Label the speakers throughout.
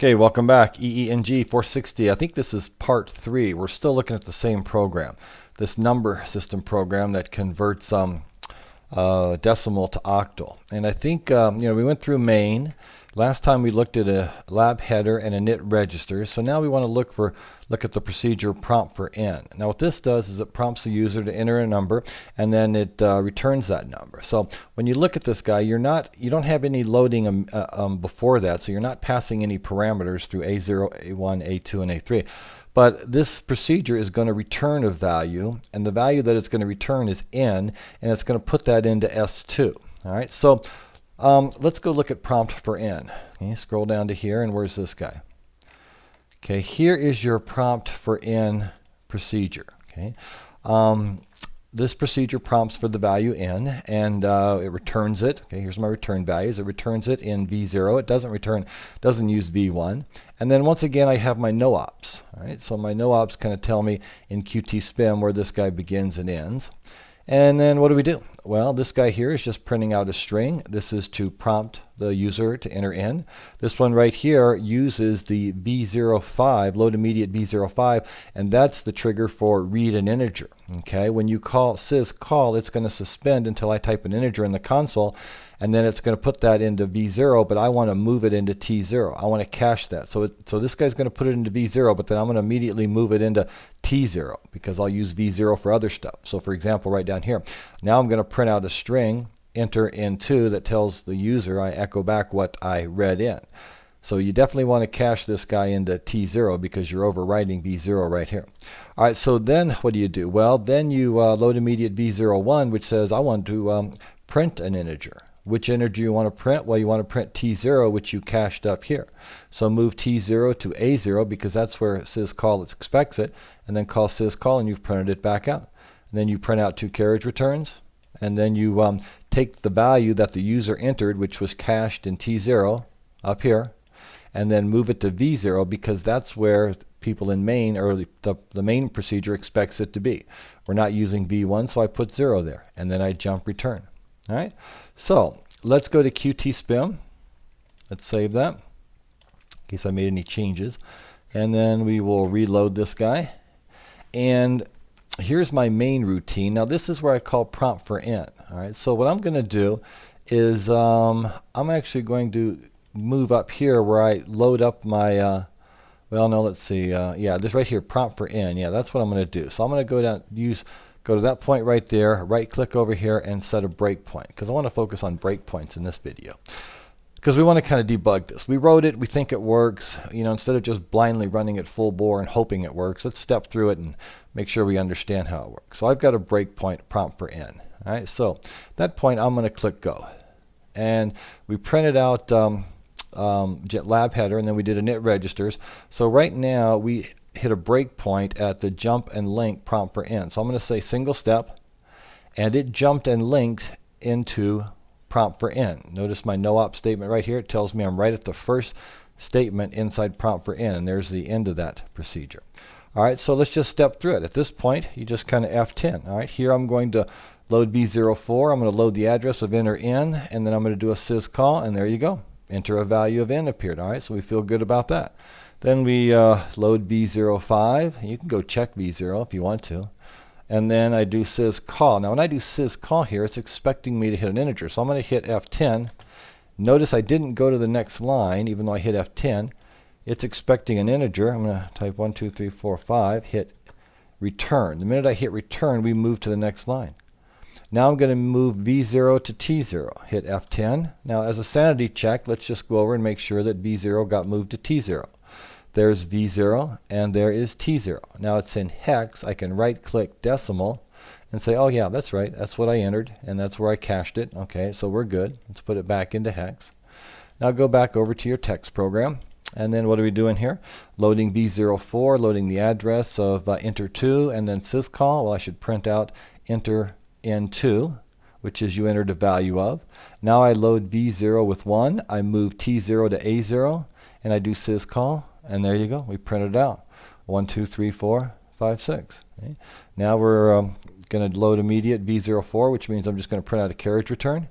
Speaker 1: Okay, welcome back. EENG 460. I think this is part 3. We're still looking at the same program, this number system program that converts decimal to octal. And I think we went through main. Last time we looked at a lab header and a init register. So now we want to look at the procedure prompt for n. Now what this does is it prompts the user to enter a number, and then it returns that number. So when you look at this guy, you don't have any loading before that, so you're not passing any parameters through A0, A1, A2, and A3. But this procedure is going to return a value, and the value that it's going to return is n, and it's going to put that into S2. All right, so let's go look at prompt for n. Okay, scroll down to here, and where's this guy? Okay, here is your prompt for n procedure. Okay, this procedure prompts for the value n, and it returns it. Okay, here's my return values. It returns it in V0. It doesn't use V1. And then once again, I have my no ops. All right, so my no ops kind of tell me in Qt spim where this guy begins and ends. And then what do? Well, this guy here is just printing out a string. This is to prompt the user to enter in. This one right here uses the V05, load immediate V05, and that's the trigger for read an integer. Okay, when you call syscall, it's going to suspend until I type an integer in the console, and then it's going to put that into V0, but I want to move it into T0. I want to cache that. So this guy's going to put it into V0, but then I'm going to immediately move it into T0 because I'll use V0 for other stuff. So for example, right down here, now I'm going to print out a string, enter in2, that tells the user I echo back what I read in. So you definitely want to cache this guy into T0 because you're overwriting V0 right here. All right, so then what do? Well, then you load immediate V01, which says I want to print an integer. Which integer you want to print? Well, you want to print T0, which you cached up here. So move T0 to A0 because that's where syscall expects it, and then call syscall, and you've printed it back out. And then you print out 2 carriage returns, and then you take the value that the user entered, which was cached in T0 up here, and then move it to V0 because that's where people in main, or the main procedure expects it to be. We're not using V1, so I put 0 there, and then I jump return. All right, so let's go to Qt spim. Let's save that in case I made any changes, and then we will reload this guy. And here's my main routine. Now this is where I call prompt for n. All right, so what I'm going to do is I'm actually going to move up here where I load up my well, no, let's see. Yeah, this right here, prompt for n. Yeah, that's what I'm going to do. So I'm going to go down, go to that point right there, right click over here and set a breakpoint, because I want to focus on breakpoints in this video. Because we want to kind of debug this. We wrote it, we think it works. Instead of just blindly running it full bore and hoping it works, let's step through it and make sure we understand how it works. So I've got a breakpoint prompt for n. All right, so at that point I'm going to click go. And we printed out lab header, and then we did init registers. So right now we hit a breakpoint at the jump and link prompt for n. So I'm going to say single step, and it jumped and linked into prompt for n. Notice my no op statement right here. It tells me I'm right at the first statement inside prompt for n, and there's the end of that procedure. All right, so let's just step through it. At this point, you just kind of F10. All right, here I'm going to load V04. I'm going to load the address of enter n, and then I'm going to do a syscall, and there you go. Enter a value of n appeared. All right, so we feel good about that. Then we load V05. You can go check V0 if you want to. And then I do syscall. Now when I do syscall here, it's expecting me to hit an integer. So I'm going to hit F10. Notice I didn't go to the next line, even though I hit F10. It's expecting an integer. I'm going to type 1, 2, 3, 4, 5, hit return. The minute I hit return, we move to the next line. Now I'm going to move V0 to T0. Hit F10. Now as a sanity check, let's just go over and make sure that V0 got moved to T0. There's V0 and there is T0. Now it's in hex. I can right click decimal and say, oh yeah, that's right. That's what I entered, and that's where I cached it. Okay, so we're good. Let's put it back into hex. Now go back over to your text program. And then what are we doing here? Loading V04, loading the address of enter2, and then syscall. Well, I should print out enter n2, which is you entered a value of. Now I load V0 with 1. I move T0 to A0, and I do syscall, and there you go. We print it out. 1, 2, 3, 4, 5, 6. Okay. Now we're going to load immediate V04, which means I'm just going to print out a carriage return,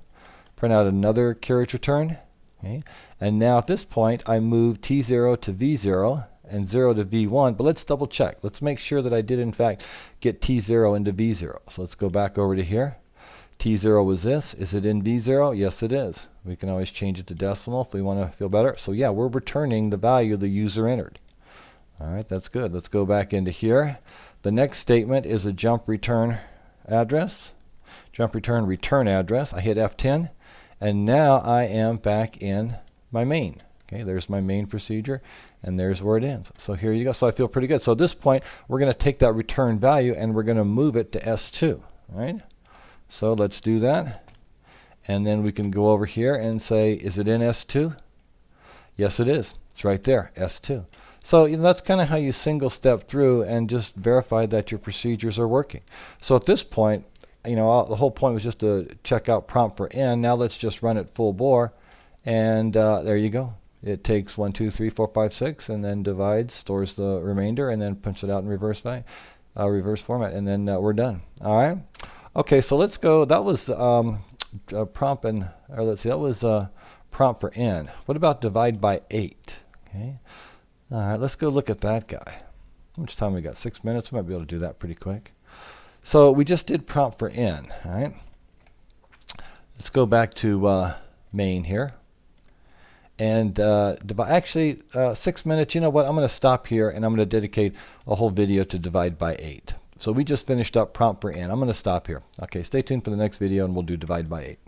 Speaker 1: print out another carriage return, Okay? And now at this point, I move T0 to V0 and 0 to V1, but let's double check. Let's make sure that I did in fact get T0 into V0. So let's go back over to here. T0 was this. Is it in V0? Yes, it is. We can always change it to decimal if we want to feel better. So yeah, we're returning the value the user entered. All right, that's good. Let's go back into here. The next statement is a jump return address. Jump return address. I hit F10, and now I am back in my main. Okay, there's my main procedure, and there's where it ends. So here you go. So I feel pretty good. So at this point, we're going to take that return value and we're going to move it to S2. All right. So let's do that. And then we can go over here and say, is it in S2? Yes, it is. It's right there, S2. So that's kind of how you single step through and just verify that your procedures are working. So at this point, the whole point was just to check out prompt for n. Now let's just run it full bore. And there you go. It takes 1, 2, 3, 4, 5, 6, and then divides, stores the remainder, and then punch it out in reverse format, and then we're done. All right. Okay, so let's go. That was prompt that was prompt for n. What about divide by 8? Okay. All right, let's go look at that guy. How much time we got? 6 minutes. We might be able to do that pretty quick. So we just did prompt for n. All right. Let's go back to main here. And actually, 6 minutes. You know what? I'm going to stop here, and I'm going to dedicate a whole video to divide by 8. So we just finished up prompt for n. I'm going to stop here. Okay, stay tuned for the next video, and we'll do divide by 8.